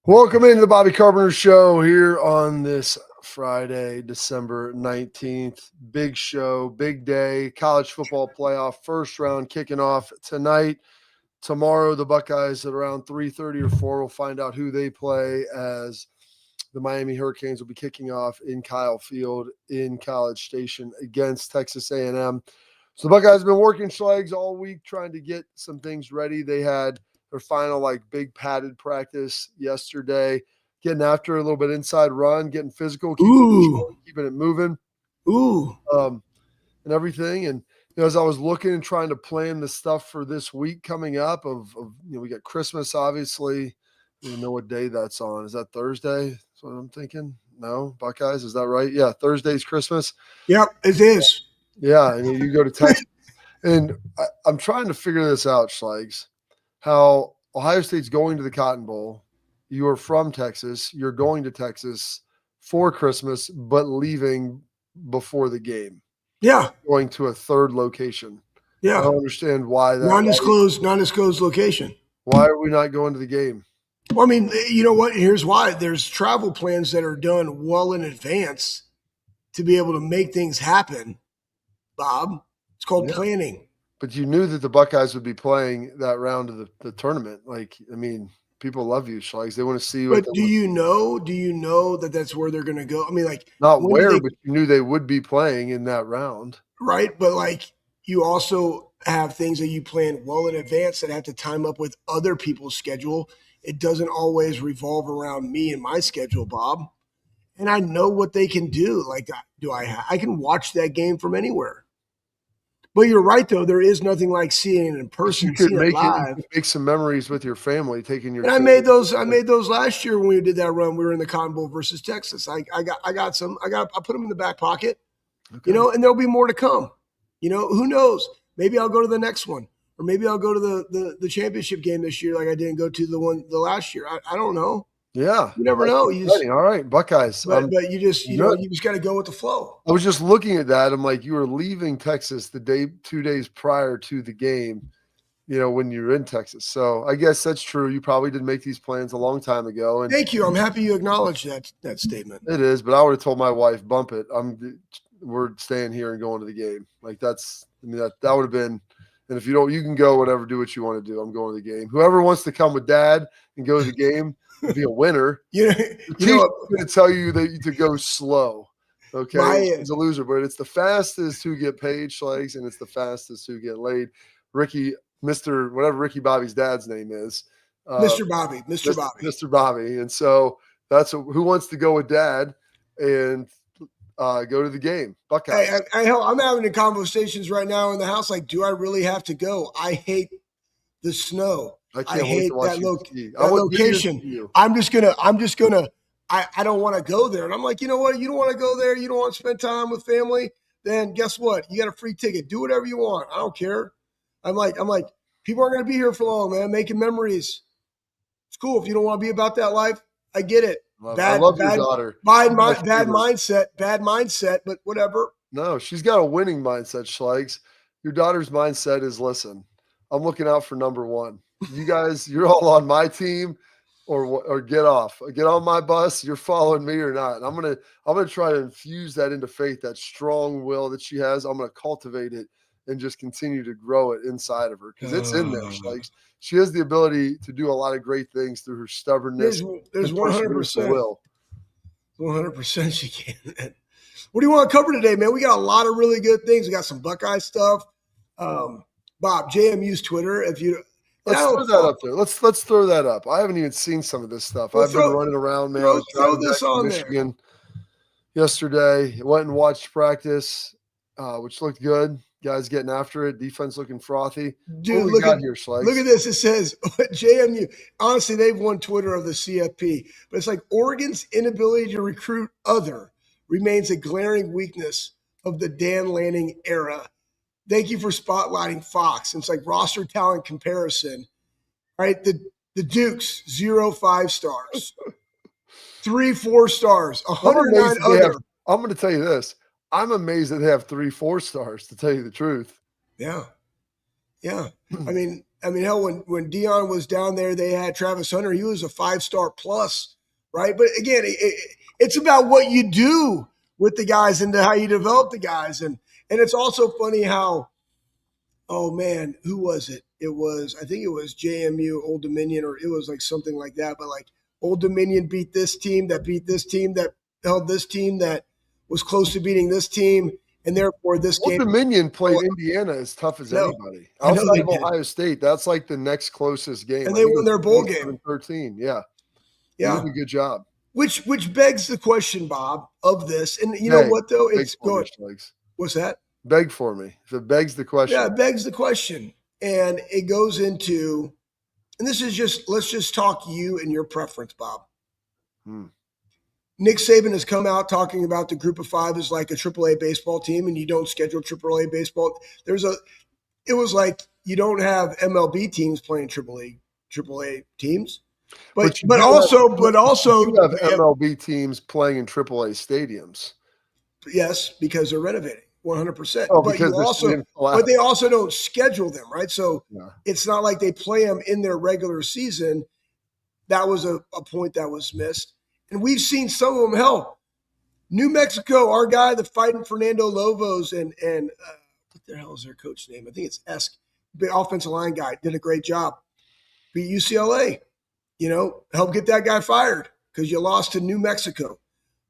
Welcome into the Bobby Carpenter Show here on this Friday, December 19th. Big show, big day, college football playoff first round kicking off tonight. Tomorrow, the Buckeyes at around 3:30 or 4 will find out who they play as the Miami Hurricanes will be kicking off in Kyle Field in College Station against Texas A&M. So the Buckeyes have been working Schlegs all week trying to get some things ready. They had their final big padded practice yesterday, getting after a little bit inside run, getting physical, keeping it moving, and everything. And as I was looking and trying to plan the stuff for this week coming up, we got Christmas, obviously. I don't even know what day that's on. Is that Thursday? That's what I'm thinking. No, Buckeyes, is that right? Yeah, Thursday's Christmas. Yep, it is. Yeah, I mean, you go to Texas, and I'm trying to figure this out, Schlegs. How Ohio State's going to the Cotton Bowl. You are from Texas. You're going to Texas for Christmas, but leaving before the game. Yeah. Going to a third location. Yeah. I don't understand why that. Non-disclosed location. Why are we not going to the game? Well, I mean, you know what? Here's why. There's travel plans that are done well in advance to be able to make things happen, Bob. It's called planning. But you knew that the Buckeyes would be playing that round of the tournament. People love you, Schlegs. They want to see you. But do you know that that's where they're going to go? I mean, not where, but you knew they would be playing in that round. Right. But you also have things that you plan well in advance that have to time up with other people's schedule. It doesn't always revolve around me and my schedule, Bob. And I know what they can do. I can watch that game from anywhere. But you're right, though. There is nothing like seeing it in person. You could make some memories with your family, taking your. And I made those last year when we did that run. We were in the Cotton Bowl versus Texas. I got some. I put them in the back pocket. Okay. And there'll be more to come. Who knows? Maybe I'll go to the next one, or maybe I'll go to the championship game this year, like I didn't go to the last year. I don't know. Yeah, you never know. All right, Buckeyes. But you just you just got to go with the flow. I was just looking at that. I'm like, you were leaving Texas 2 days prior to the game. When you're in Texas. So I guess that's true. You probably did make these plans a long time ago. And thank you. I'm happy you acknowledged that statement. It is, but I would have told my wife, bump it. We're staying here and going to the game. That would have been. And if you don't, you can go whatever, do what you want to do. I'm going to the game. Whoever wants to come with Dad and go to the game. Be a winner. The teacher's going to tell you that to go slow. Okay, he's a loser, but it's the fastest who get paid, Schlegs, and it's the fastest who get laid. Whatever Ricky Bobby's dad's name is, Mr. Bobby. And so that's who wants to go with Dad and go to the game. Buckeyes. I'm having the conversations right now in the house. Do I really have to go? I hate the snow. I hate that location. I'm just gonna. I don't want to go there. And I'm like, you know what? You don't want to go there. You don't want to spend time with family. Then guess what? You got a free ticket. Do whatever you want. I don't care. I'm like, people aren't going to be here for long, man. Making memories. It's cool if you don't want to be about that life. I get it. I love your daughter. Bad mindset, but whatever. No, she's got a winning mindset, Schlegs. Your daughter's mindset is, listen, I'm looking out for number one. You guys, you're all on my team, or get off. Get on my bus. You're following me or not. And I'm gonna try to infuse that into Faith, that strong will that she has. I'm gonna cultivate it and just continue to grow it inside of her because it's in there. She has the ability to do a lot of great things through her stubbornness. There's 100% will. 100% she can. What do you want to cover today, man? We got a lot of really good things. We got some Buckeye stuff. Bob, JMU's Twitter. Let's throw that up there. Let's throw that up. I haven't even seen some of this stuff. I've been running around, man. Throw this on Michigan yesterday. Went and watched practice, which looked good. Guys getting after it. Defense looking frothy. Dude, look at this. It says JMU. Honestly, they've won Twitter of the CFP. But it's like Oregon's inability to recruit other remains a glaring weakness of the Dan Lanning era. Thank you for spotlighting Fox. It's like roster talent comparison, right? The Dukes, 0 5 stars, 3 4 stars, 109 other. I'm going to tell you this. I'm amazed that they have 3 4 stars, to tell you the truth. Yeah. I mean, I mean, hell, when Dion was down there, they had Travis Hunter. He was a 5-star plus, right? But again, it's about what you do with the guys and how you develop the guys. And it's also funny how, oh man, who was it? I think it was JMU, Old Dominion, or it was like something like that. But like Old Dominion beat this team that held this team that was close to beating this team. And therefore, this Old game. Dominion played Indiana as tough as anybody. Outside of Ohio State, that's like the next closest game. And they won their bowl game. 13, yeah. Yeah. They did a good job. Which begs the question, Bob, of this. And you know what, though? It's good. What's that? Beg for me. If it begs the question. Yeah, it begs the question. And it goes into, and this is let's just talk you and your preference, Bob. Nick Saban has come out talking about the group of five is like a AAA baseball team, and you don't schedule AAA baseball. It was like you don't have MLB teams playing AAA teams, but also you have MLB teams playing in AAA stadiums. Yes, because they're renovating 100%. But they also don't schedule them, right? So it's not like they play them in their regular season. That was a point that was missed. And we've seen some of them. Hell, New Mexico, our guy, the fighting Fernando Lobos, and what the hell is their coach name? I think it's Esk, the offensive line guy, did a great job. Beat UCLA, help get that guy fired because you lost to New Mexico.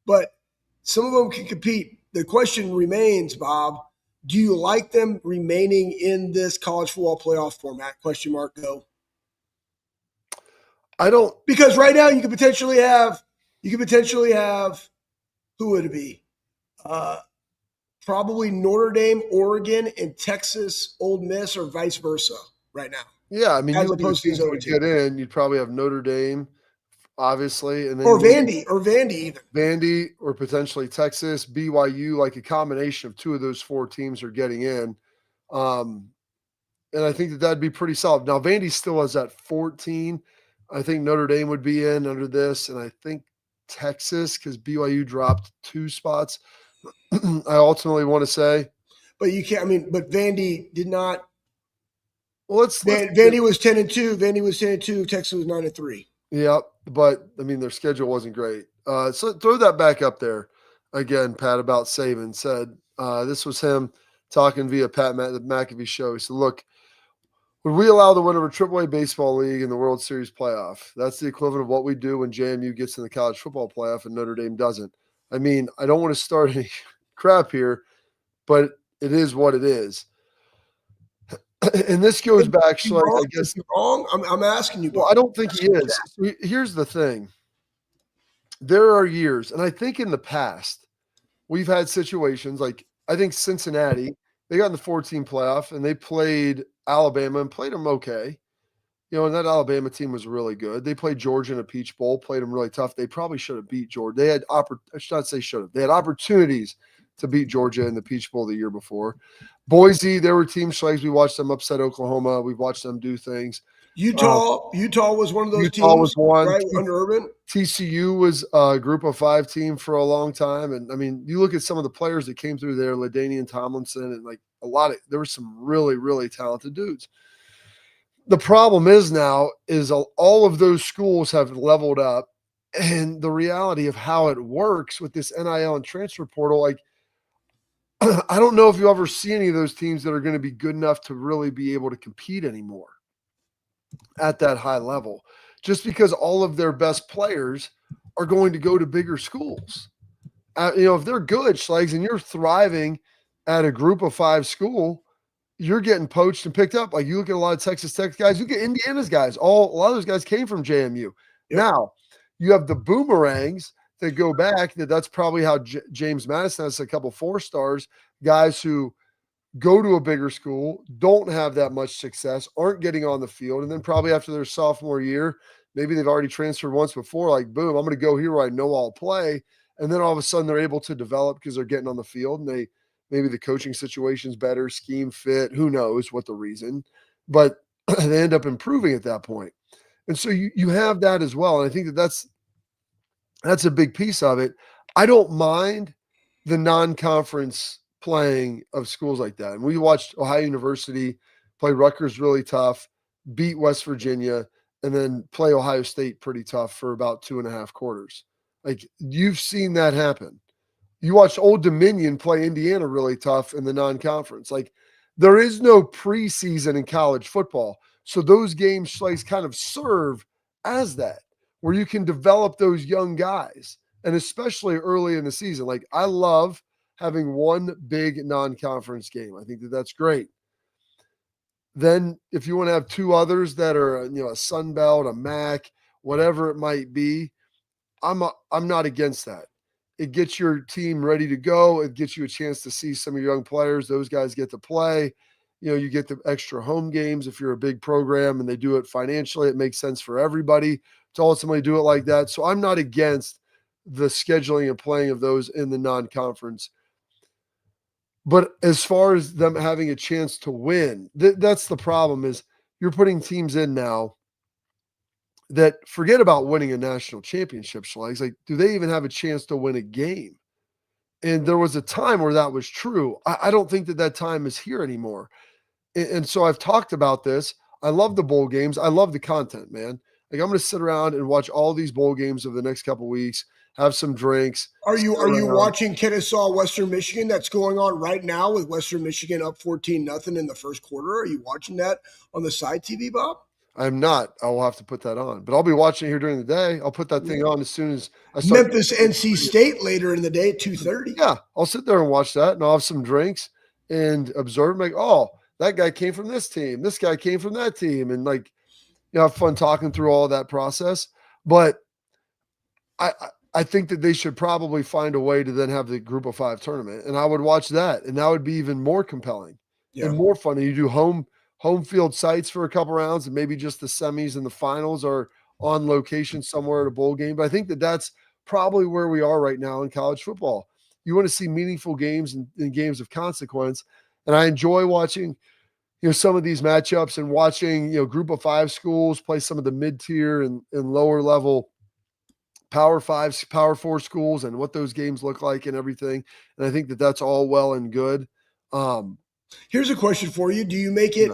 But some of them can compete. The question remains, Bob, do you like them remaining in this college football playoff format? Question mark, go. I don't. Because right now you could potentially have, who would it be? Probably Notre Dame, Oregon, and Texas, Ole Miss, or vice versa right now. Yeah, I mean, you look at the teams that would get in, you'd probably have Notre Dame, obviously, and then Vandy even. Vandy or potentially Texas, BYU, like a combination of two of those four teams are getting in. And I think that'd be pretty solid. Now, Vandy still has that 14. I think Notre Dame would be in under this, and I think Texas, because BYU dropped 2 spots. I ultimately want to say. But you can't, but Vandy did not. Well, Vandy was 10-2. Vandy was 10-2. Texas was 9-3. Yep. But their schedule wasn't great. So throw that back up there again, Pat, about Saban said, this was him talking via Pat the McAfee show. He said, look, would we allow the winner of a AAA baseball league in the World Series playoff? That's the equivalent of what we do when JMU gets in the college football playoff and Notre Dame doesn't. I don't want to start any crap here, but it is what it is. And this goes back, I guess. Wrong? I'm asking you. Well, I don't think he is. So here's the thing. There are years, and I think in the past, we've had situations like, I think Cincinnati, they got in the 14 playoff and they played Alabama and played them okay. And that Alabama team was really good. They played Georgia in a Peach Bowl, played them really tough. They probably should have beat Georgia. They had I should not say should have. They had opportunities to beat Georgia in the Peach Bowl the year before. Boise, there were team slags. We watched them upset Oklahoma. We've watched them do things. Utah was one of those teams. Utah was one. Right, under Urban. TCU was a group of 5 team for a long time. And, you look at some of the players that came through there, LaDainian Tomlinson, and there were some really, really talented dudes. The problem is now all of those schools have leveled up, and the reality of how it works with this NIL and transfer portal, I don't know if you ever see any of those teams that are going to be good enough to really be able to compete anymore at that high level, just because all of their best players are going to go to bigger schools. If they're good, Schlags, and you're thriving at a group of 5 school, you're getting poached and picked up. Like you look at a lot of Texas Tech guys, you get Indiana's guys. A lot of those guys came from JMU. Yep. Now you have the boomerangs that go back. That's probably how James Madison has a couple 4-stars, guys who go to a bigger school, don't have that much success, aren't getting on the field, and then probably after their sophomore year, maybe they've already transferred once before. Like boom, I'm going to go here where I know I'll play, and then all of a sudden they're able to develop because they're getting on the field and maybe the coaching situation's better, scheme fit, who knows what the reason, but they end up improving at that point. And so you have that as well. And I think that's a big piece of it. I don't mind the non-conference playing of schools like that. And we watched Ohio University play Rutgers really tough. beat West Virginia, and then play Ohio State pretty tough for about 2.5 quarters. Like, you've seen that happen. You watched Old Dominion play Indiana really tough in the non-conference. Like, there is no preseason in college football. So those games like kind of serve as that, where you can develop those young guys, and especially early in the season. Like, I love having one big non-conference game. I think that that's great. Then if you want to have two others that are, a Sun Belt, a MAC, whatever it might be, I'm not against that. It gets your team ready to go. It gets you a chance to see some of your young players. Those guys get to play. You get the extra home games if you're a big program and they do it financially. It makes sense for everybody to ultimately do it like that. So I'm not against the scheduling and playing of those in the non-conference. But as far as them having a chance to win, that's the problem, is you're putting teams in now that forget about winning a national championship, Schlegs. Like, do they even have a chance to win a game? And there was a time where that was true. I don't think that time is here anymore. And so I've talked about this. I love the bowl games. I love the content, man. Like, I'm going to sit around and watch all these bowl games over the next couple of weeks, have some drinks. Are you watching Kennesaw, Western Michigan? That's going on right now with Western Michigan up 14-0 in the first quarter. Are you watching that on the side TV, Bob? I'm not. I will have to put that on, but I'll be watching it here during the day. I'll put that thing on as soon as I start. Memphis, NC State later in the day at 2:30. Yeah, I'll sit there and watch that, and I'll have some drinks and observe. Like, oh, that guy came from this team. This guy came from that team, and have fun talking through all of that process. But I think that they should probably find a way to then have the Group of 5 tournament, and I would watch that, and that would be even more compelling and more fun. And you do home field sites for a couple rounds, and maybe just the semis and the finals are on location somewhere at a bowl game. But I think that that's probably where we are right now in college football. You want to see meaningful games and games of consequence. And I enjoy watching, some of these matchups and watching, Group of 5 schools play some of the mid-tier and lower level Power 5, Power 4 schools, and what those games look like and everything. And I think that that's all well and good. Here's a question for you. Do you make it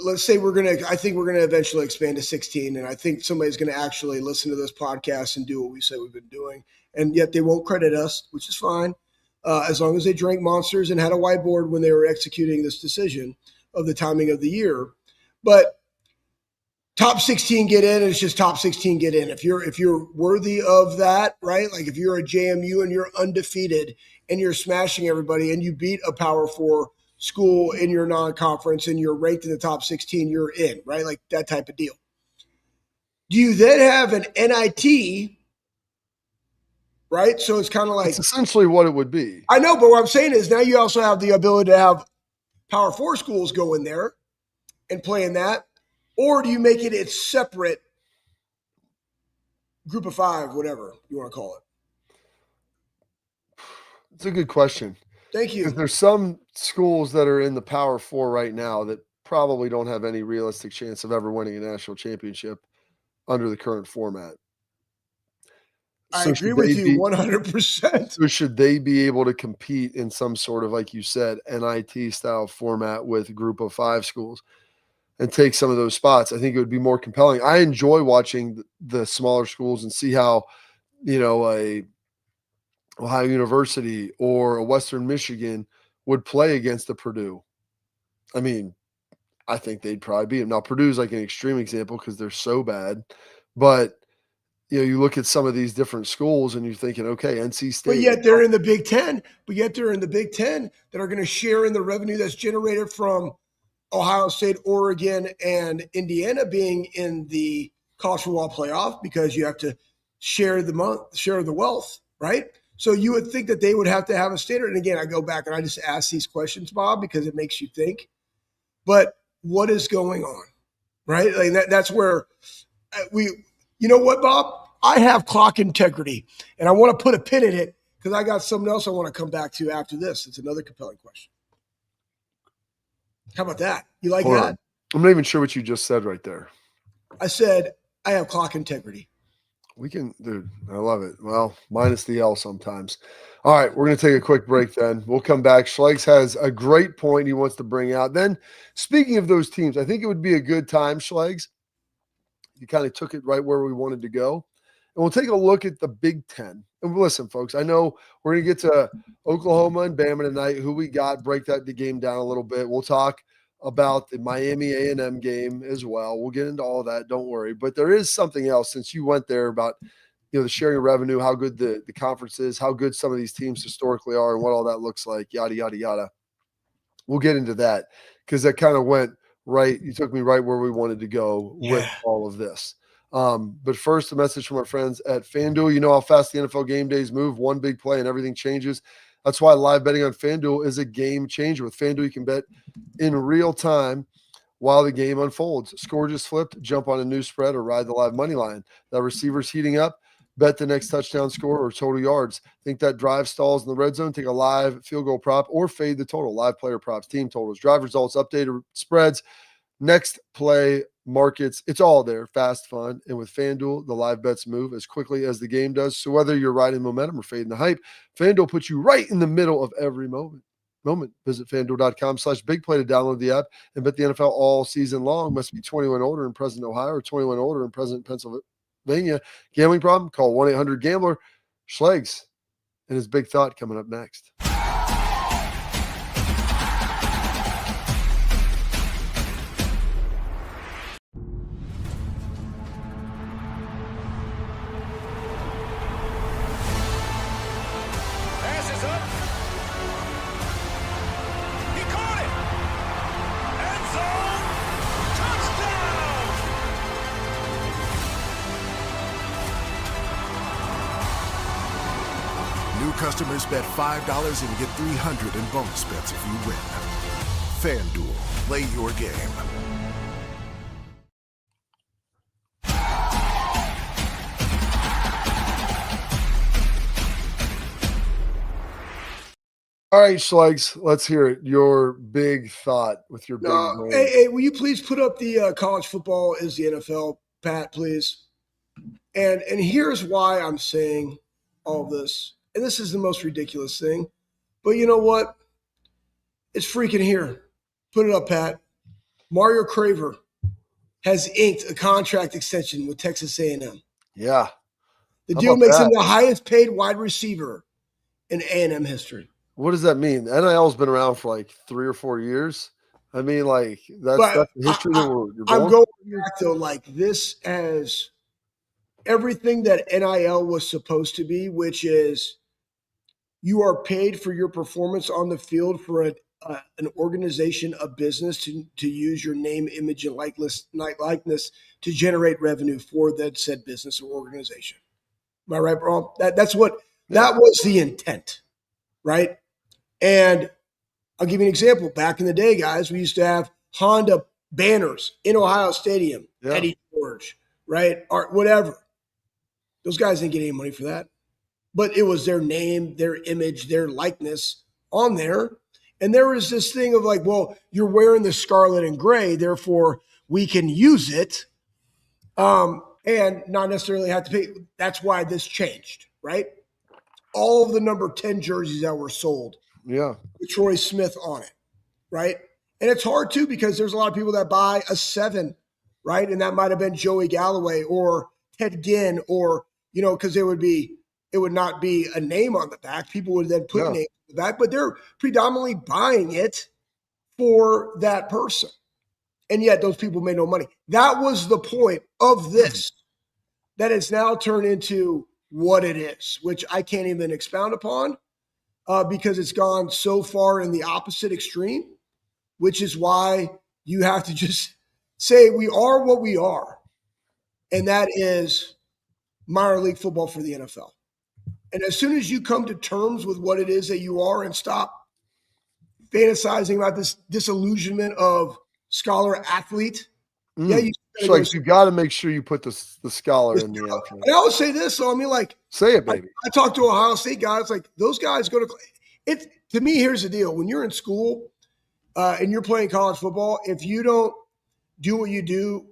let's say I think we're going to eventually expand to 16. And I think somebody's going to actually listen to this podcast and do what we say we've been doing. And yet they won't credit us, which is fine. As long as they drank Monsters and had a whiteboard when they were executing this decision of the timing of the year. But top 16 get in, and it's just top 16 get in. If you're worthy of that, right? Like if you're a JMU and you're undefeated and you're smashing everybody and you beat a Power 4 school in your non-conference and you're ranked in the top 16, you're in, right? Like that type of deal. Do you then have an NIT, right? So it's kind of like... It's essentially what it would be. I know, but what I'm saying is now you also have the ability to have Power 4 schools go in there and play in that. Or do you make it its separate Group of 5, whatever you want to call it? It's a good question. Thank you. There's some schools that are in the Power 4 right now that probably don't have any realistic chance of ever winning a national championship under the current format. I agree with you 100%. So should they be able to compete in some sort of, like you said, NIT style format with Group of 5 schools and take some of those spots? I think it would be more compelling. I enjoy watching the smaller schools and see how, a Ohio University or a Western Michigan would play against a Purdue. I mean, I think they'd probably beat them. Now, Purdue's like an extreme example because they're so bad. But, you look at some of these different schools and you're thinking, okay, NC State. But yet they're in the Big Ten. That are going to share in the revenue that's generated from Ohio State, Oregon, and Indiana being in the college football playoff because you have to share the wealth, right? So you would think that they would have to have a standard. And again, I go back and I just ask these questions, Bob, because it makes you think. But what is going on, right? Like that's where you know what, Bob? I have clock integrity, and I want to put a pin in it because I got something else I want to come back to after this. It's another compelling question. How about that? You like that? I'm not even sure what you just said right there. I said I have clock integrity. We can, dude, I love it. Well, minus the L sometimes. All right, we're going to take a quick break then. We'll come back. Schlegs has a great point he wants to bring out. Then, speaking of those teams, I think it would be a good time, Schlegs. You kind of took it right where we wanted to go. And we'll take a look at the Big Ten. And listen, folks, I know we're going to get to Oklahoma and Bama tonight, who we got, break the game down a little bit. We'll talk about the Miami A&M game as well. We'll get into all of that, don't worry. But there is something else, since you went there, about the sharing of revenue, how good the conference is, how good some of these teams historically are, and what all that looks like, yada, yada, yada. We'll get into that because that kind of went right. You took me right where we wanted to go with all of this. But first, a message from our friends at FanDuel. You know how fast the NFL game days move. One big play and everything changes. That's why live betting on FanDuel is a game changer. With FanDuel, you can bet in real time while the game unfolds. Score just flipped, jump on a new spread, or ride the live money line. The receiver's heating up. Bet the next touchdown score or total yards. Think that drive stalls in the red zone? Take a live field goal prop or fade the total. Live player props, team totals, drive results, updated spreads, next play markets. It's all there. Fast, fun. And with FanDuel, the live bets move as quickly as the game does. So whether you're riding momentum or fading the hype, FanDuel puts you right in the middle of every moment. Visit FanDuel.com/bigplay to download the app and bet the NFL all season long. Must be 21 older and present in Ohio or 21 older and present in Pennsylvania. Gambling problem? Call 1-800-GAMBLER. Schlegs and his big thought coming up next. Customers bet $5 and get $300 in bonus bets if you win. FanDuel, play your game. All right, Schlegs, let's hear it. Your big thought with your big brain. Hey, will you please put up the college football is the NFL, Pat, please? And here's why I'm saying all this. And this is the most ridiculous thing. But you know what? It's freaking here. Put it up, Pat. Mario Craver has inked a contract extension with Texas A&M. Yeah. The deal makes him the highest paid wide receiver in A&M history. What does that mean? NIL's been around for like 3 or 4 years. I mean, like, that's the history that you're going. I'm going back to like this as everything that NIL was supposed to be, which is you are paid for your performance on the field for an organization, a business to use your name, image, and likeness to generate revenue for that said business or organization. Am I right, bro? That was the intent, right? And I'll give you an example. Back in the day, guys, we used to have Honda banners in Ohio Stadium, Eddie George, right? Or whatever. Those guys didn't get any money for that. But it was their name, their image, their likeness on there. And there was this thing of like, well, you're wearing the scarlet and gray, therefore we can use it and not necessarily have to pay. That's why this changed, right? All of the number 10 jerseys that were sold with Troy Smith on it, right? And it's hard, too, because there's a lot of people that buy a 7, right? And that might have been Joey Galloway or Ted Ginn or, because it would not be a name on the back. People would then put names on the back, but they're predominantly buying it for that person. And yet those people made no money. That was the point of this, that it's now turned into what it is, which I can't even expound upon because it's gone so far in the opposite extreme, which is why you have to just say we are what we are. And that is minor league football for the NFL. And as soon as you come to terms with what it is that you are and stop fantasizing about this disillusionment of scholar athlete, you got to make sure you put the scholar in the athlete. And I always say this, so I mean, like, say it, baby. I talk to Ohio State guys, like those guys go to it. To me, here's the deal: when you're in school and you're playing college football, if you don't do what you do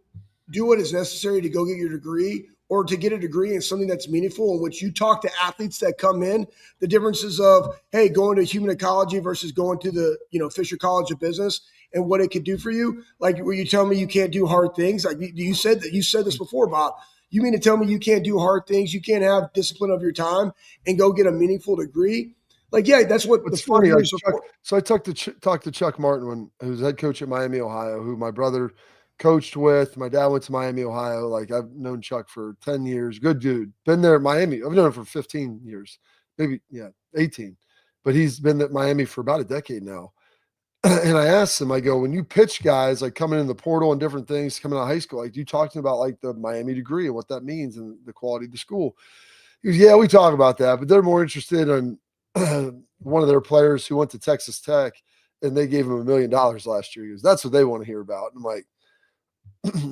what is necessary to go get your degree, or to get a degree in something that's meaningful, in which you talk to athletes that come in, the differences of, hey, going to human ecology versus going to the, Fisher College of Business and what it could do for you. Like, where you tell me you can't do hard things. Like you said this before, Bob. You mean to tell me you can't do hard things? You can't have discipline of your time and go get a meaningful degree? Like, yeah, that's what it's funny. So I talked to Chuck Martin, who's head coach at Miami, Ohio, who my brother coached with. My dad went to Miami, Ohio. Like, I've known Chuck for 10 years. Good dude. Been there at Miami. I've known him for 15 years, maybe, 18. But he's been at Miami for about a decade now. And I asked him, I go, when you pitch guys like coming in the portal and different things coming out of high school, like, do you talk to them about like the Miami degree and what that means and the quality of the school? He goes, yeah, we talk about that, but they're more interested in one of their players who went to Texas Tech and they gave him $1 million last year. He goes, that's what they want to hear about. And I'm like,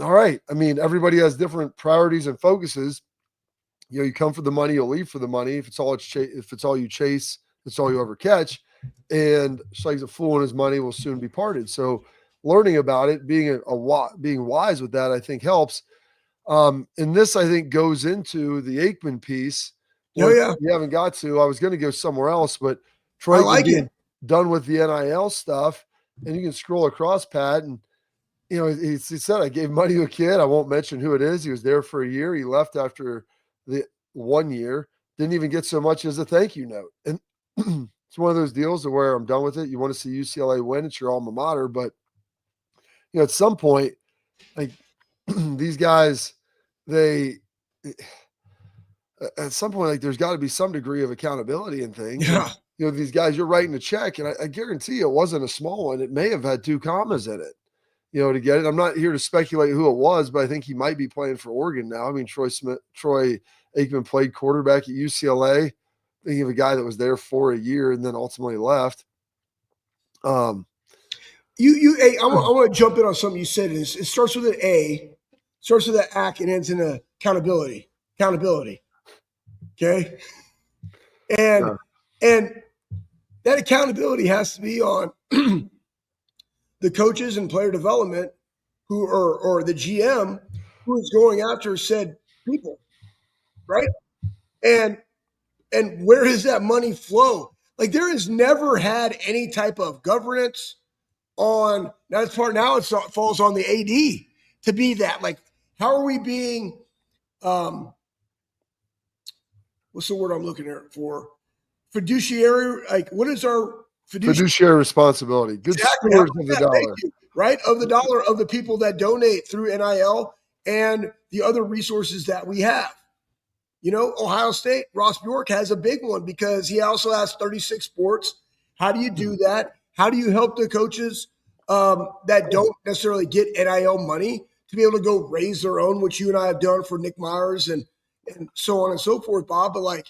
all right. I mean, everybody has different priorities and focuses. You come for the money, you'll leave for the money. If it's all you chase, it's all you ever catch. And just like a fool and his money will soon be parted. So learning about it, being being wise with that, I think helps. And this, I think, goes into the Aikman piece. Yeah. You haven't got to. I was going to go somewhere else, but Troy being done with the NIL stuff, and you can scroll across, Pat, and he said, I gave money to a kid. I won't mention who it is. He was there for a year. He left after the 1 year. Didn't even get so much as a thank you note. And it's one of those deals where I'm done with it. You want to see UCLA win. It's your alma mater. But, at some point, like these guys, at some point, like there's got to be some degree of accountability in things. Yeah. And, these guys, you're writing a check, and I guarantee you it wasn't a small one. It may have had 2 commas in it, to get it. I'm not here to speculate who it was, but I think he might be playing for Oregon now. I mean, Troy Aikman played quarterback at UCLA. Thinking of a guy that was there for a year and then ultimately left. I want to jump in on something you said. It starts with an A, starts with an ACK, and ends in accountability. Okay, and that accountability has to be on the coaches and player development who or the GM who is going after said people, right? And where does that money flow? Like, there has never had any type of governance on that part. Now it falls on the AD to be that. Like, how are we being, what's the word I'm looking for? Fiduciary. Like, what is our fiduciary responsibility? Good stewards of the dollar, right? Of the dollar of the people that donate through NIL and the other resources that we have. Ohio State, Ross Bjork has a big one because he also has 36 sports. How do you do that? How do you help the coaches that don't necessarily get NIL money to be able to go raise their own, which you and I have done for Nick Myers and so on and so forth, Bob? But, like,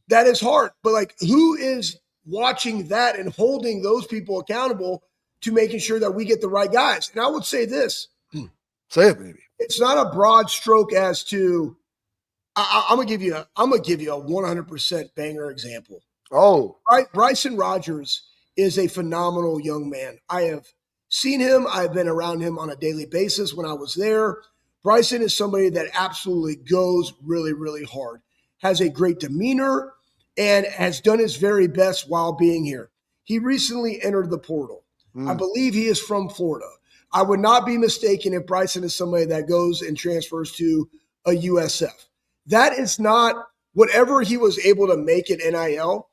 that is hard. But, like, who is watching that and holding those people accountable to making sure that we get the right guys? And I would say this. Say it, baby. It's not a broad stroke as to I'm gonna give you a 100% banger example. Oh, right. Bryson Rogers is a phenomenal young man. I have seen him. I've been around him on a daily basis when I was there. Bryson is somebody that absolutely goes really, really hard, has a great demeanor, and has done his very best while being here. He recently entered the portal. I believe he is from Florida. I would not be mistaken if Bryson is somebody that goes and transfers to a USF. That is not whatever he was able to make at NIL.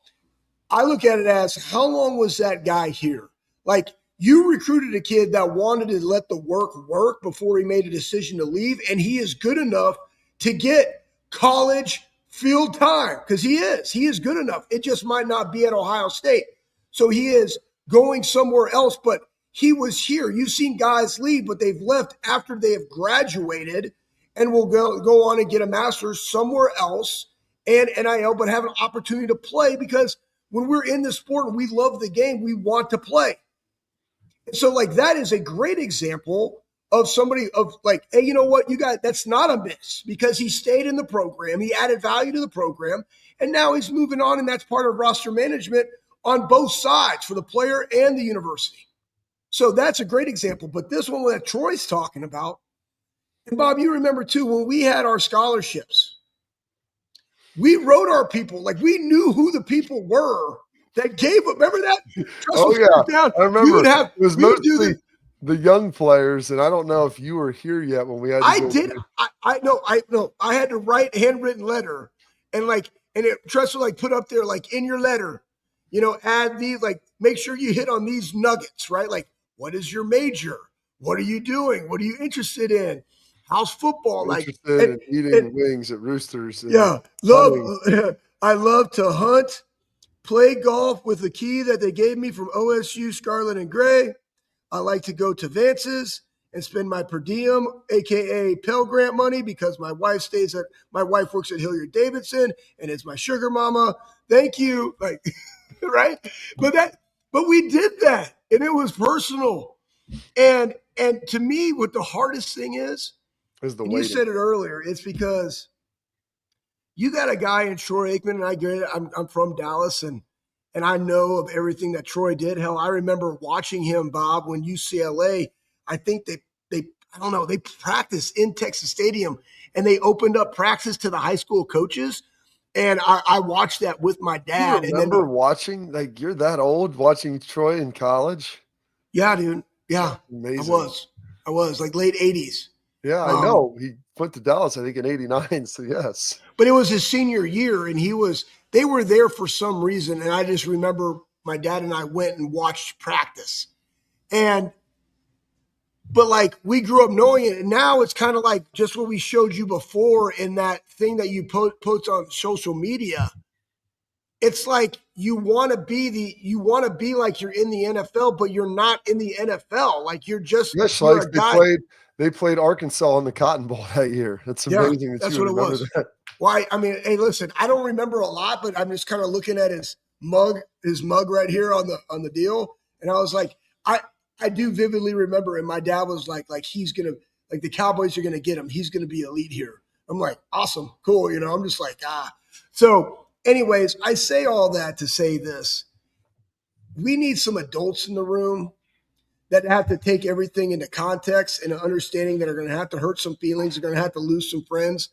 I look at it as, how long was that guy here? Like, you recruited a kid that wanted to let the work before he made a decision to leave, and he is good enough to get college field time because he is good enough. It just might not be at Ohio State. So he is going somewhere else, but he was here. You've seen guys leave, but they've left after they have graduated and will go on and get a master's somewhere else and NIL, but have an opportunity to play, because when we're in the sport and we love the game, we want to play. So, like, that is a great example of somebody of, like, hey, you know what, you got, that's not a miss, because he stayed in the program, he added value to the program, and now he's moving on, and that's part of roster management on both sides for the player and the university. So that's a great example. But this one that Troy's talking about, And Bob, you remember too, when we had our scholarships, we wrote our people, like we knew who the people were that gave them. Remember that? Down. I remember. It was mostly the young players, and I don't know if you were here yet when we had. I know. I had to write a handwritten letter, and Tressel put up there in your letter, add these, make sure you hit on these nuggets, right? Like, what is your major? What are you doing? What are you interested in? How's football? Interested in eating wings at Roosters. I love to hunt, play golf with the key that they gave me from OSU Scarlet and Gray. I like to go to Vance's and spend my per diem, aka Pell Grant money, because my wife works at Hilliard Davidson and is my sugar mama. Thank you, right? But we did that, and it was personal. And to me, what the hardest thing is you said it earlier, it's because you got a guy in Troy Aikman, and I get it. I'm from Dallas, and I know of everything that Troy did. Hell, I remember watching him, Bob, when UCLA, I think they practiced in Texas Stadium, and they opened up practice to the high school coaches. And I watched that with my dad. You remember watching, you're that old, watching Troy in college? Yeah, dude. Yeah. Amazing. I was late 80s. Yeah, I know. He went to Dallas, I think, in 89, so yes. But it was his senior year, and they were there for some reason, and I just remember my dad and I went and watched practice. But we grew up knowing it, and now it's kind of like just what we showed you before in that thing that you post on social media. It's like you want to be like you're in the NFL, but you're not in the NFL. You're a guy. They played Arkansas in the Cotton Bowl that year. That's amazing. Yeah, that's what it was. That. Well, hey, listen, I don't remember a lot, but I'm just kind of looking at his mug right here on the deal, and I was like, I do vividly remember, and my dad was like he's gonna, the Cowboys are gonna get him. He's gonna be elite here. I'm like, awesome, cool. I'm just like, So, anyways, I say all that to say this: we need some adults in the room that have to take everything into context and an understanding that are going to have to hurt some feelings, are going to have to lose some friends,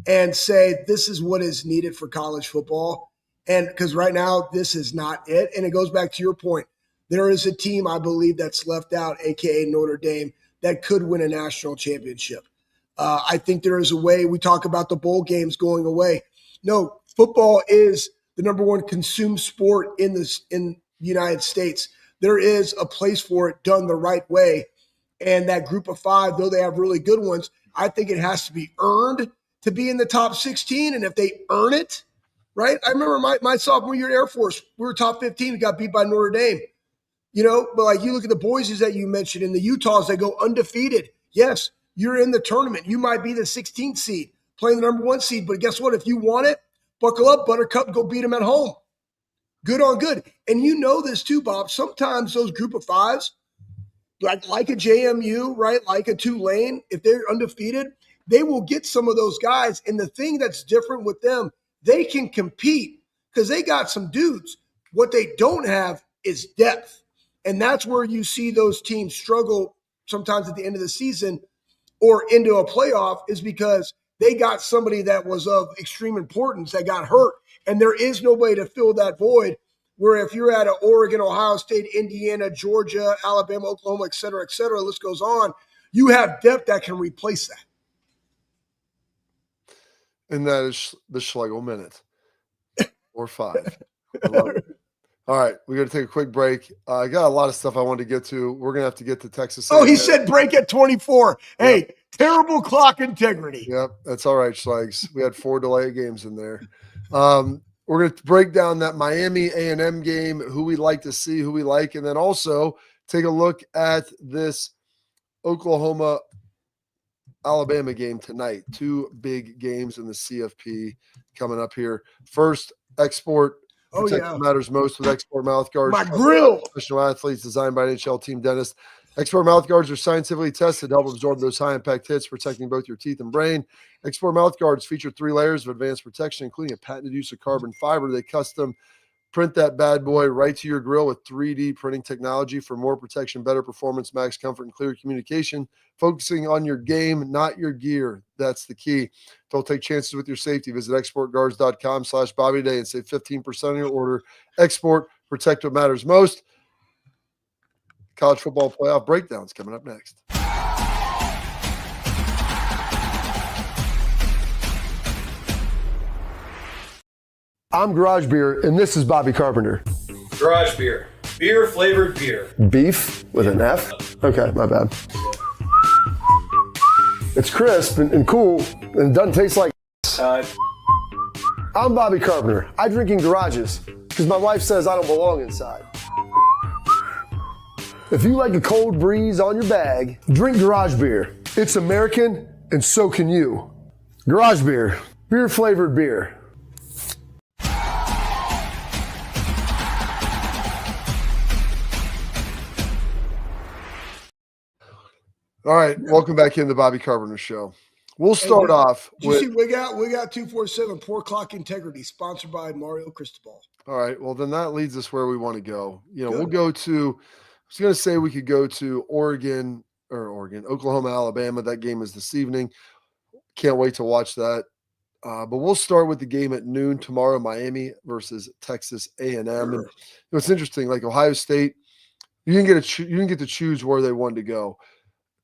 and say this is what is needed for college football. And because right now this is not it. And it goes back to your point. There is a team, I believe, that's left out, aka Notre Dame, that could win a national championship. I think there is a way. We talk about the bowl games going away. No, football is the number one consumed sport in the United States. There is a place for it done the right way. And that group of five, though they have really good ones, I think it has to be earned to be in the top 16. And if they earn it, right? I remember my sophomore year at Air Force, we were top 15. We got beat by Notre Dame. But you look at the Boises that you mentioned and the Utahs, they go undefeated. Yes, you're in the tournament. You might be the 16th seed, playing the number 1 seed. But guess what? If you want it, buckle up, Buttercup, go beat them at home. Good on good. And you know this too, Bob. Sometimes those group of fives, like a JMU, right? Like a Tulane, if they're undefeated, they will get some of those guys. And the thing that's different with them, they can compete because they got some dudes. What they don't have is depth. And that's where you see those teams struggle sometimes at the end of the season or into a playoff, is because they got somebody that was of extreme importance that got hurt. And there is no way to fill that void, where if you're at Oregon, Ohio State, Indiana, Georgia, Alabama, Oklahoma, et cetera, list goes on, you have depth that can replace that. And that is the Schlegel Minute or 5. I love it. All right, we got to take a quick break. I got a lot of stuff I wanted to get to. We're going to have to get to Texas. Oh, he said break at 24. Hey, yep. Terrible clock integrity. Yep, that's all right, Schlegs. We had 4 delay games in there. We're going to break down that Miami A&M game, who we like to see, who we like, and then also take a look at this Oklahoma-Alabama game tonight. 2 big games in the CFP coming up here. First, XSport. Protection matters most with XSport mouthguards. My grill. Professional athletes designed by an NHL team dentist. XSport mouthguards are scientifically tested to help absorb those high-impact hits, protecting both your teeth and brain. XSport mouthguards feature 3 layers of advanced protection, including a patented use of carbon fiber. They custom Print that bad boy right to your grill with 3D printing technology for more protection, better performance, max comfort, and clear communication. Focusing on your game, not your gear. That's the key. Don't take chances with your safety. Visit exportguards.com/Bobby Day and save 15% on your order. Export, protect what matters most. College football playoff breakdowns coming up next. I'm Garage Beer, and this is Bobby Carpenter. Garage Beer. Beer-flavored beer. Beef with an F? Okay, my bad. It's crisp and cool, and it doesn't taste like I'm Bobby Carpenter. I drink in garages because my wife says I don't belong inside. If you like a cold breeze on your bag, drink Garage Beer. It's American, and so can you. Garage Beer. Beer-flavored beer. All right, welcome back in the Bobby Carpenter Show. We'll start off with. You see, we got 247 Poor Clock Integrity, sponsored by Mario Cristobal. All right, well then that leads us where we want to go. We'll go to. I was going to say we could go to Oklahoma, Alabama. That game is this evening. Can't wait to watch that. But we'll start with the game at noon tomorrow, Miami versus Texas A&M. And it's interesting, like Ohio State, you didn't get to choose where they wanted to go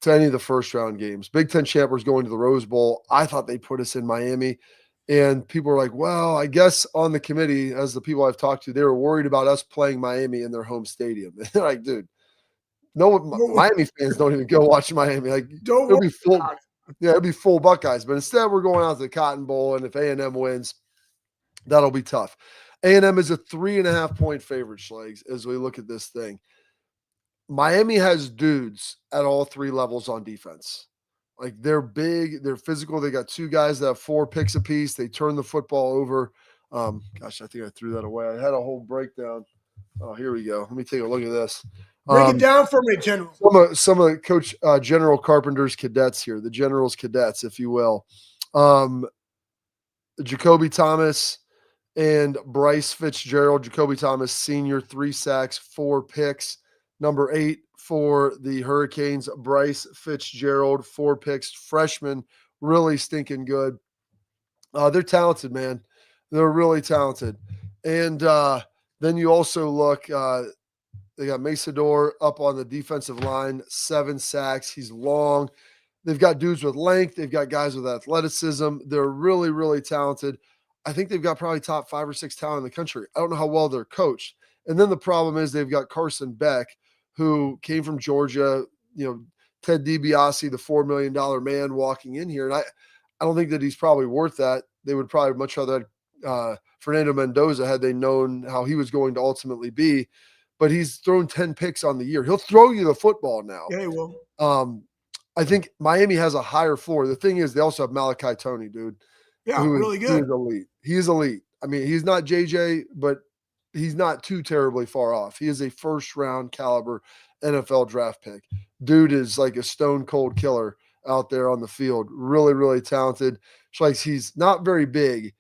to any of the first round games. Big Ten champions going to the Rose Bowl. I thought they put us in Miami. And people are like, well, I guess on the committee, as the people I've talked to, they were worried about us playing Miami in their home stadium. And they're like, dude, no, Miami fans don't even go watch Miami. Like, it'll be full. Yeah, it'll be full Buckeyes. But instead, we're going out to the Cotton Bowl. And if A&M wins, that'll be tough. A&M is a 3.5-point favorite, Schlags, as we look at this thing. Miami has dudes at all three levels on defense. Like, they're big, they're physical. They got two guys that have 4 picks apiece. They turn the football over. Gosh, I think I threw that away. I had a whole breakdown. Oh, here we go. Let me take a look at this. Break it down for me, General. Some of Coach General Carpenter's cadets here, the General's cadets, if you will. Jacoby Thomas and Bryce Fitzgerald. Jacoby Thomas, senior, 3 sacks, 4 picks. Number 8 for the Hurricanes, Bryce Fitzgerald, 4 picks, freshman, really stinking good. They're talented, man. They're really talented. And then you also look, they got Masador up on the defensive line, 7 sacks. He's long. They've got dudes with length. They've got guys with athleticism. They're really, really talented. I think they've got probably top 5 or 6 talent in the country. I don't know how well they're coached. And then the problem is they've got Carson Beck, who came from Georgia, Ted DiBiase, the $4 million man walking in here. And I don't think that he's probably worth that. They would probably much rather Fernando Mendoza had they known how he was going to ultimately be. But he's thrown 10 picks on the year. He'll throw you the football now. Yeah, he will. I think Miami has a higher floor. The thing is, they also have Malachi Toney, dude. Yeah, really good. He's elite. He is elite. I mean, he's not JJ, but he's not too terribly far off. He is a first-round caliber NFL draft pick. Dude is like a stone-cold killer out there on the field. Really, really talented. It's like he's not very big.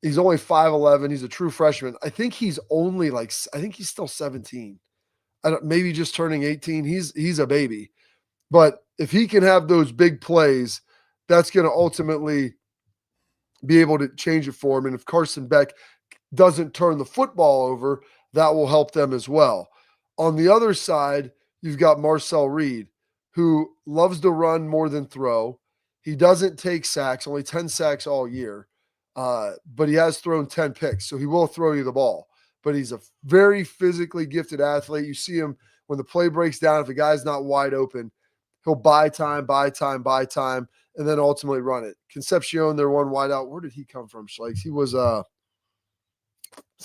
He's only 5'11". He's a true freshman. I think he's only I think he's still 17. Maybe just turning 18. He's a baby. But if he can have those big plays, that's going to ultimately be able to change it for him. And if Carson Beck doesn't turn the football over, that will help them as well. On the other side, you've got Marcel Reed, who loves to run more than throw. He doesn't take sacks, only 10 sacks all year, but he has thrown 10 picks, so he will throw you the ball. But he's a very physically gifted athlete. You see him when the play breaks down, if a guy's not wide open, he'll buy time, and then ultimately run it. Concepcion, their one wideout. Where did he come from, Schleiks? He was not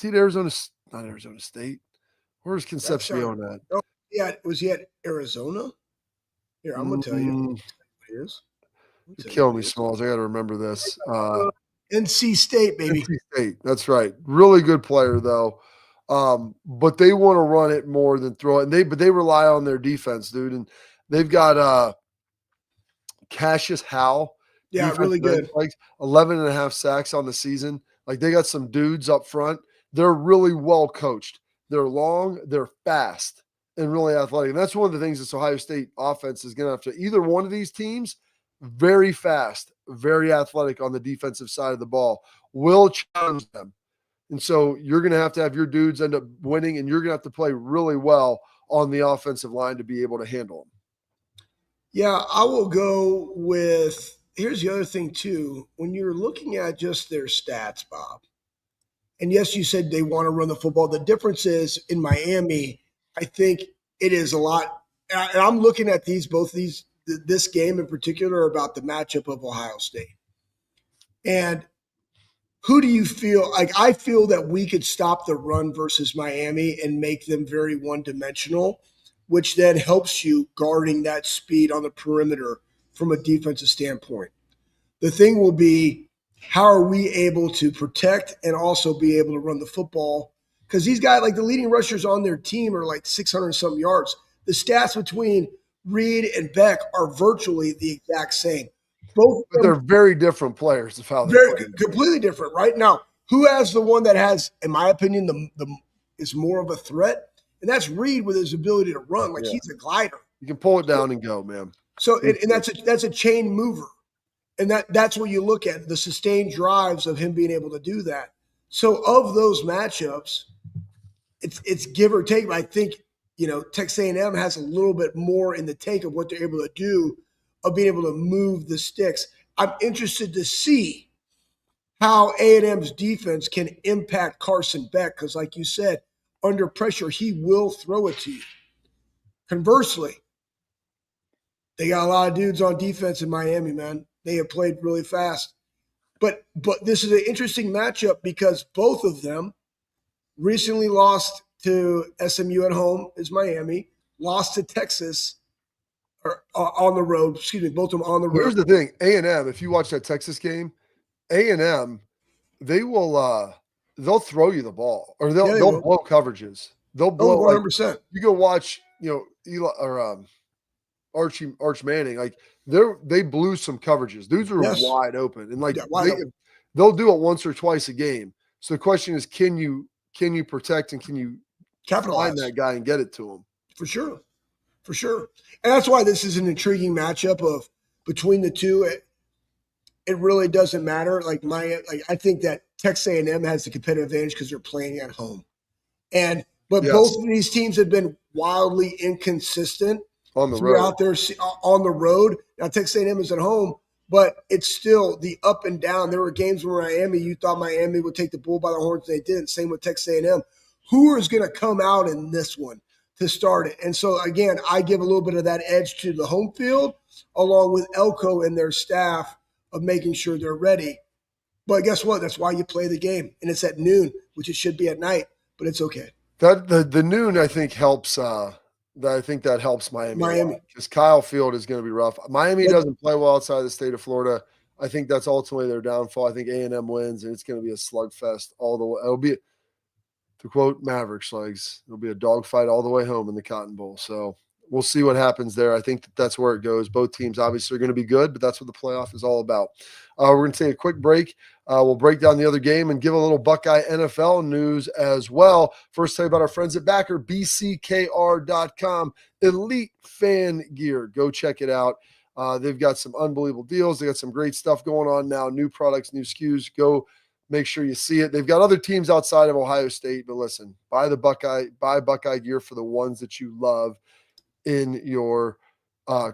Arizona State. Where's Concepcion at? Oh, yeah, was he at Arizona? Here, I'm gonna tell you. Here's. You're killing me, Smalls. I got to remember this. NC State, baby. NC State. That's right. Really good player, though. But they want to run it more than throw it. And they rely on their defense, dude. And they've got Cassius Howell. Yeah, really good. 11.5 sacks on the season. Like, they got some dudes up front. they're really well coached. They're long, they're fast, and really athletic. And that's one of the things this Ohio State offense is going to have to, either one of these teams, very fast, very athletic on the defensive side of the ball, will challenge them. And so you're going to have your dudes end up winning, and you're going to have to play really well on the offensive line to be able to handle them. Yeah, I will go with – here's the other thing too. When you're looking at just their stats, Bob, and yes, you said they want to run the football. The difference is in Miami, I think it is a lot – and I'm looking at this game in particular about the matchup of Ohio State. And who do you feel – like I feel that we could stop the run versus Miami and make them very one-dimensional, which then helps you guarding that speed on the perimeter from a defensive standpoint. The thing will be, how are we able to protect and also be able to run the football? Because these guys, like the leading rushers on their team are like 600-something yards. The stats between Reed and Beck are virtually the exact same. But they're very different players of how they're completely different. Right now, who has the one that has, in my opinion, the is more of a threat? And that's Reed with his ability to run. Like he's a glider. You can pull it down and go, man. So and that's a chain mover. And that's what you look at, the sustained drives of him being able to do that. So of those matchups, it's give or take. But I think, Texas A&M has a little bit more in the tank of what they're able to do of being able to move the sticks. I'm interested to see how A&M's defense can impact Carson Beck because, like you said, under pressure, he will throw it to you. Conversely, they got a lot of dudes on defense in Miami, man. They have played really fast. But this is an interesting matchup because both of them recently lost to SMU at home, is Miami, lost to Texas or on the road. Excuse me, both of them on the road. Here's the thing, A&M, if you watch that Texas game, A&M, they will they'll throw you the ball, or they'll blow coverages. They'll blow 100%. You go watch, Eli or Arch Manning, like they blew some coverages. Dudes are wide open, and they'll do it once or twice a game. So the question is, can you protect and can you capitalize find that guy and get it to him? For sure. And that's why this is an intriguing matchup of between the two. It really doesn't matter. I think that Texas A&M has the competitive advantage because they're playing at home, but both of these teams have been wildly inconsistent on the road. Out there on the road. Now Texas A&M is at home, but it's still the up and down. There were games where you thought Miami would take the bull by the horns. They didn't. Same with Texas A&M. Who is going to come out in this one to start it? And so again, I give a little bit of that edge to the home field, along with Elko and their staff of making sure they're ready. But guess what? That's why you play the game, and it's at noon, which it should be at night, but it's okay. That the noon I think helps. I think that helps Miami because Kyle Field is going to be rough. Miami doesn't play well outside the state of Florida. I think that's ultimately their downfall. I think A&M wins, and it's going to be a slugfest all the way. It'll be, to quote Mavericks legs, it'll be a dogfight all the way home in the Cotton Bowl. So we'll see what happens there. I think that's where it goes. Both teams obviously are going to be good, but that's what the playoff is all about. We're going to take a quick break. We'll break down the other game and give a little Buckeye NFL news as well. First, tell you about our friends at Backer, BCKR.com, elite fan gear. Go check it out. They've got some unbelievable deals. They got some great stuff going on now, new products, new SKUs. Go make sure you see it. They've got other teams outside of Ohio State, but listen, buy Buckeye gear for the ones that you love in your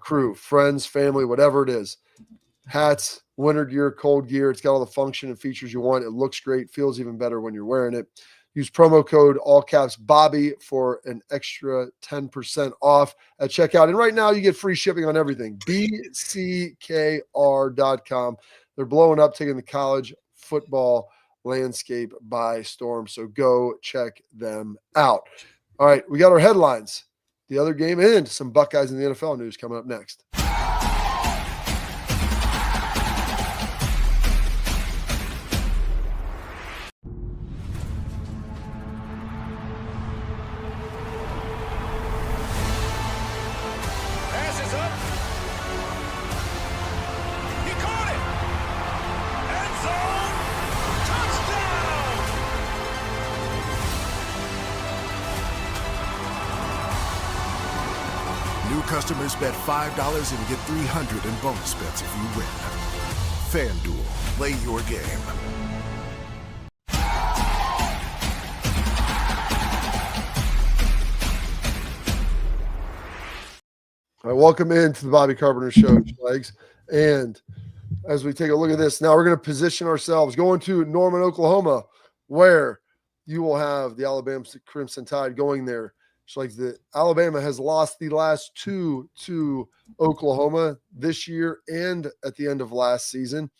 crew, friends, family, whatever it is. Hats, winter gear, cold gear. It's got all the function and features you want. It looks great, feels even better when you're wearing it. Use promo code all caps Bobby for an extra 10% off at checkout. And right now you get free shipping on everything. BCKR.com. They're blowing up, taking the college football landscape by storm. So go check them out. All right, we got our headlines, the other game, and some Buckeyes in the NFL news coming up next. New customers bet $5 and get $300 in bonus bets if you win. FanDuel, play your game. All right, welcome into the Bobby Carpenter Show, Schlegs. And as we take a look at this, now we're going to position ourselves going to Norman, Oklahoma, where you will have the Alabama Crimson Tide going there. Schlegs, Alabama has lost the last two to Oklahoma this year and at the end of last season.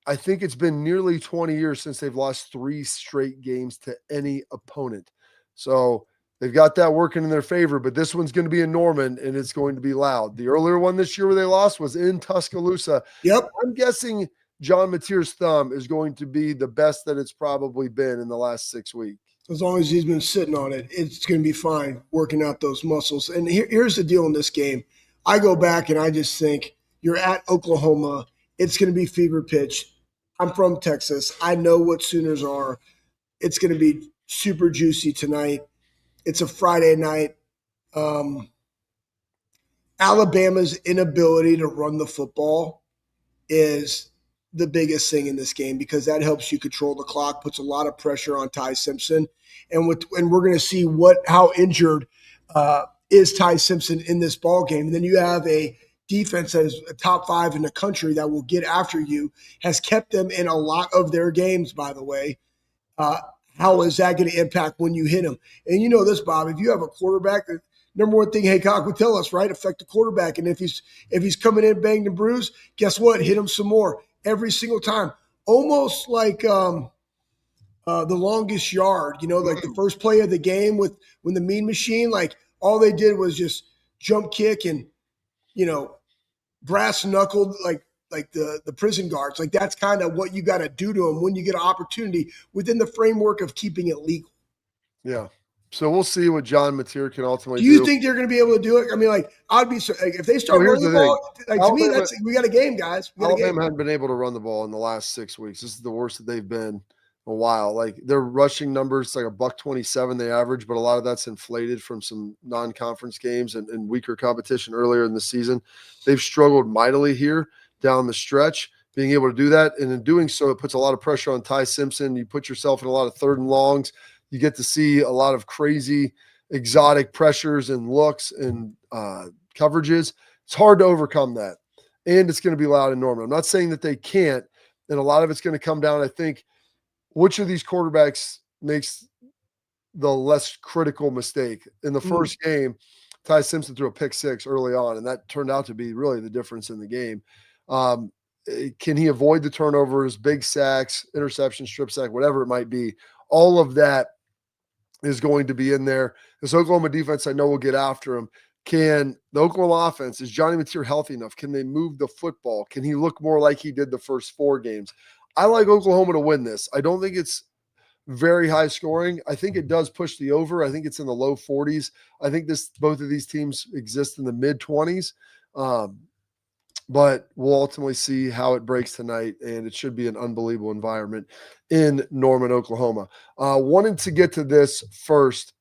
I think it's been nearly 20 years since they've lost 3 straight games to any opponent. So they've got that working in their favor, but this one's going to be in Norman, and it's going to be loud. The earlier one this year where they lost was in Tuscaloosa. Yep. I'm guessing John Mateer's thumb is going to be the best that it's probably been in the last 6 weeks. As long as he's been sitting on it, it's going to be fine working out those muscles. And here's the deal in this game. I go back and I just think you're at Oklahoma. It's going to be fever pitch. I'm from Texas. I know what Sooners are. It's going to be super juicy tonight. It's a Friday night. Alabama's inability to run the football is the biggest thing in this game because that helps you control the clock, puts a lot of pressure on Ty Simpson. And we're going to see how injured is Ty Simpson in this ball game. And then you have a defense that is a top 5 in the country that will get after you, has kept them in a lot of their games, by the way. How is that going to impact when you hit him? And you know this, Bob, if you have a quarterback, the number one thing Haycock would tell us, right, affect the quarterback. And if he's coming in banged and bruised, guess what? Hit him some more every single time. Almost like the longest yard, like the first play of the game when the Mean Machine, like all they did was just jump kick and, brass knuckled like the prison guards. Like that's kind of what you got to do to them when you get an opportunity within the framework of keeping it legal. Yeah. So we'll see what John Mateer can ultimately do. Do you think they're going to be able to do it? I mean, like I'd be if they start running the ball. Like Alabama, to me, we got a game, guys. Alabama hadn't been able to run the ball in the last 6 weeks. This is the worst that they've been a while. Like their rushing numbers, like $127 they average, but a lot of that's inflated from some non-conference games and weaker competition earlier in the season. They've struggled mightily here down the stretch, being able to do that. And in doing so, it puts a lot of pressure on Ty Simpson. You put yourself in a lot of 3rd and longs. You get to see a lot of crazy, exotic pressures and looks and coverages. It's hard to overcome that. And it's going to be loud in Norman. I'm not saying that they can't. And a lot of it's going to come down, I think, which of these quarterbacks makes the less critical mistake. In the first game, Ty Simpson threw a pick 6 early on, and that turned out to be really the difference in the game. Can he avoid the turnovers, big sacks, interception, strip sack, whatever it might be? All of that is going to be in there. This Oklahoma defense, I know, will get after him. Can the Oklahoma offense, is Johnny Mateer healthy enough? Can they move the football? Can he look more like he did the first 4 games? I like Oklahoma to win this. I don't think it's very high scoring. I think it does push the over. I think it's in the low 40s. I think both of these teams exist in the mid 20s. But we'll ultimately see how it breaks tonight, and it should be an unbelievable environment in Norman, Oklahoma. Wanted to get to this first.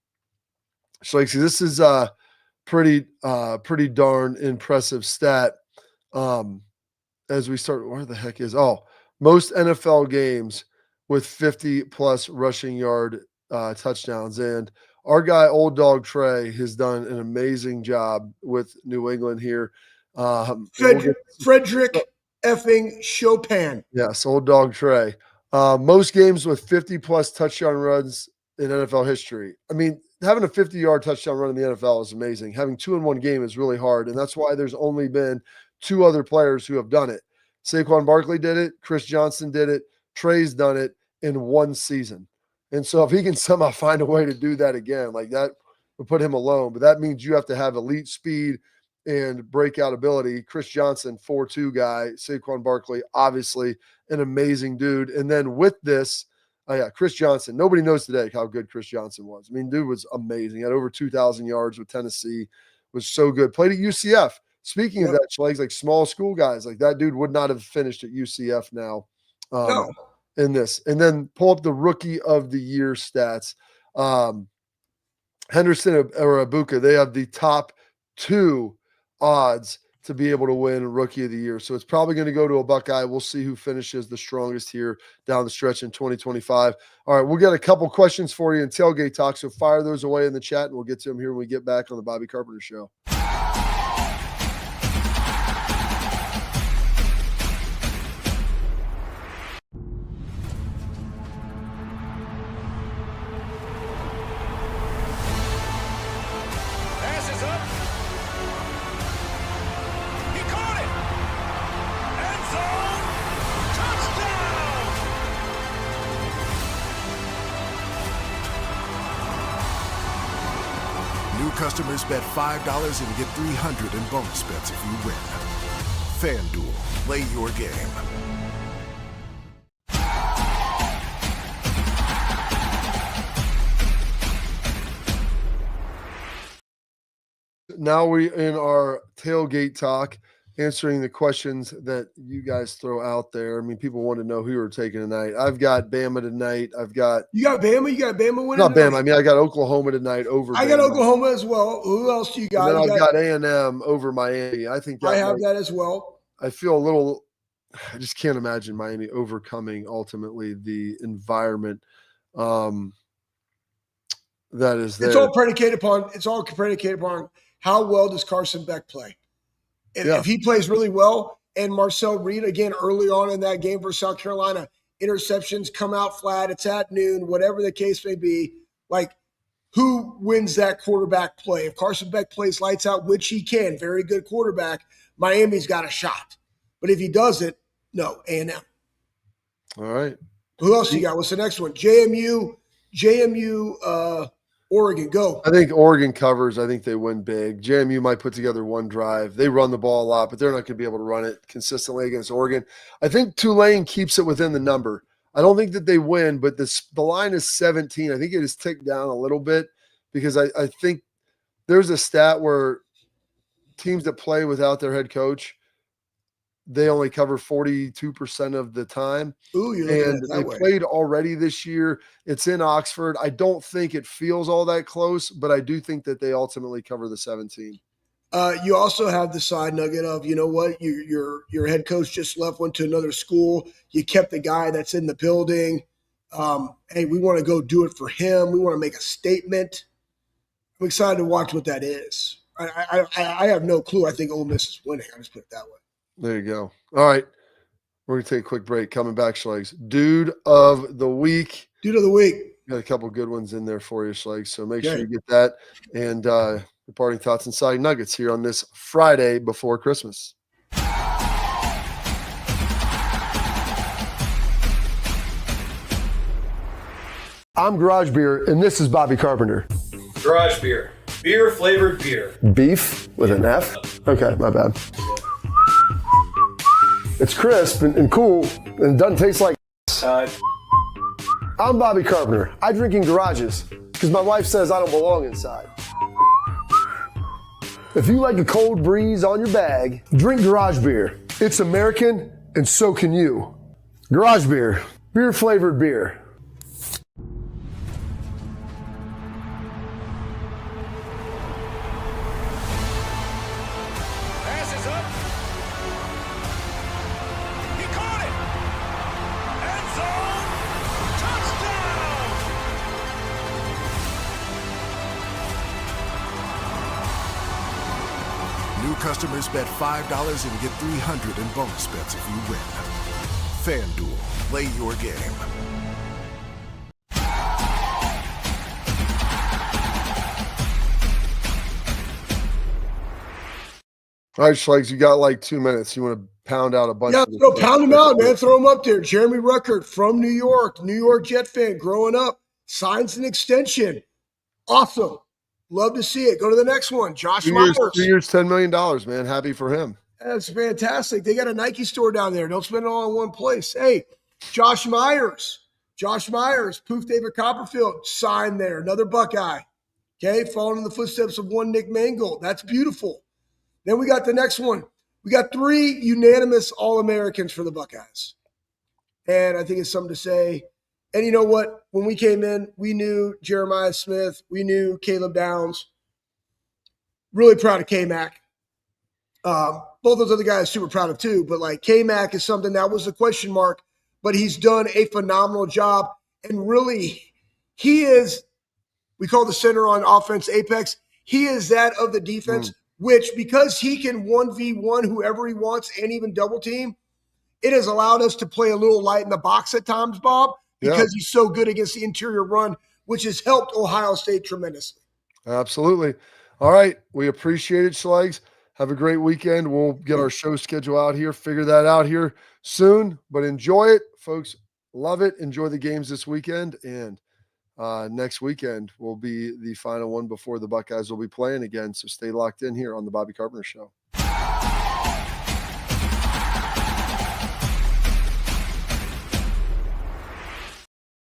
So this is a pretty darn impressive stat. As we start, where the heck is most NFL games with 50-plus rushing yard touchdowns. And our guy, Old Dog Trey, has done an amazing job with New England here. Frederick effing Chopin. Yes, Old Dog Trey. Most games with 50-plus touchdown runs in NFL history. I mean, having a 50-yard touchdown run in the NFL is amazing. Having 2 in 1 game is really hard, and that's why there's only been 2 other players who have done it. Saquon Barkley did it. Chris Johnson did it. Trey's done it in 1 season. And so if he can somehow find a way to do that again, like that would put him alone. But that means you have to have elite speed and breakout ability. Chris Johnson, 4.2 guy. Saquon Barkley, obviously an amazing dude. And then with this, Chris Johnson. Nobody knows today how good Chris Johnson was. I mean, dude was amazing. He had over 2,000 yards with Tennessee. Was so good. Played at UCF. Speaking of that, Schlegs, like small school guys, like that dude would not have finished at UCF now in this. And then pull up the rookie of the year stats. Henderson or Abuka, they have the top 2 odds to be able to win Rookie of the Year. So it's probably going to go to a Buckeye. We'll see who finishes the strongest here down the stretch in 2025. All right, we'll get a couple questions for you in Tailgate Talk, so fire those away in the chat, and we'll get to them here when we get back on the Bobby Carpenter Show. Customers bet $5 and get $300 in bonus bets if you win. FanDuel, play your game. Now we're in our Tailgate Talk, answering the questions that you guys throw out there. I mean, people want to know who you're taking tonight. I've got Bama tonight. You got Bama? You got Bama winning? Not Bama. I mean, I got Oklahoma tonight over I got Oklahoma as well. Who else do you got? And then I've got A&M over Miami. I think I have that as well. I feel a little – I just can't imagine Miami overcoming ultimately the environment that is there. It's all predicated upon how well does Carson Beck play. If he plays really well, and Marcel Reed, again, early on in that game for South Carolina, interceptions come out flat, it's at noon, whatever the case may be, like, who wins that quarterback play? If Carson Beck plays lights out, which he can, very good quarterback, Miami's got a shot. But if he doesn't, no, A&M. All right. Who else you got? What's the next one? JMU, Oregon, go. I think Oregon covers. I think they win big. JMU might put together one drive. They run the ball a lot, but they're not going to be able to run it consistently against Oregon. I think Tulane keeps it within the number. I don't think that they win, but the line is 17. I think it has ticked down a little bit because I think there's a stat where teams that play without their head coach, they only cover 42% of the time. Ooh, and they played already this year. It's in Oxford. I don't think it feels all that close, but I do think that they ultimately cover the 17. You also have the side nugget of, you know what, your head coach just went to another school. You kept the guy that's in the building. Hey, we want to go do it for him. We want to make a statement. I'm excited to watch what that is. I have no clue. I think Ole Miss is winning. I just put it that way. There you go. All right. We're going to take a quick break. Coming back, Schlegs. Dude of the week. Dude of the week. Got a couple good ones in there for you, Schlegs. So make sure you get that. And departing thoughts and side nuggets here on this Friday before Christmas. I'm Garage Beer, and this is Bobby Carpenter. Garage Beer. Beer flavored beer. Beef with an F? Okay, my bad. It's crisp and cool and doesn't taste like I'm Bobby Carpenter. I drink in garages because my wife says I don't belong inside. If you like a cold breeze on your bag, drink Garage Beer. It's American and so can you. Garage Beer. Beer flavored beer. Customers bet $5 and get $300 in bonus bets if you win. FanDuel, play your game. All right, Schlegs, you got like 2 minutes. You want to pound out a bunch of pound them out, man. Throw them up there. Jeremy Ruckert from New York Jet fan, growing up, signs an extension. Awesome. Love to see it. Go to the next one. Josh Myers. 2 years, $10 million, man. Happy for him. That's fantastic. They got a Nike store down there. Don't spend it all in one place. Hey, Josh Myers, Poof David Copperfield, signed there. Another Buckeye. Okay, following in the footsteps of one Nick Mangold. That's beautiful. Then we got the next one. We got 3 unanimous All-Americans for the Buckeyes. And I think it's something to say. And you know what? When we came in, we knew Jeremiah Smith. We knew Caleb Downs. Really proud of K-Mac. Both those other guys super proud of too, but like K-Mac is something that was a question mark, but he's done a phenomenal job. And really, he is, we call the center on offense Apex. He is that of the defense, which because he can 1v1 whoever he wants and even double team, it has allowed us to play a little light in the box at times, Bob, because he's so good against the interior run, which has helped Ohio State tremendously. Absolutely. All right. We appreciate it, Schlegs. Have a great weekend. We'll get our show schedule out here, figure that out here soon, but enjoy it, folks. Love it. Enjoy the games this weekend. And next weekend will be the final one before the Buckeyes will be playing again. So stay locked in here on the Bobby Carpenter Show.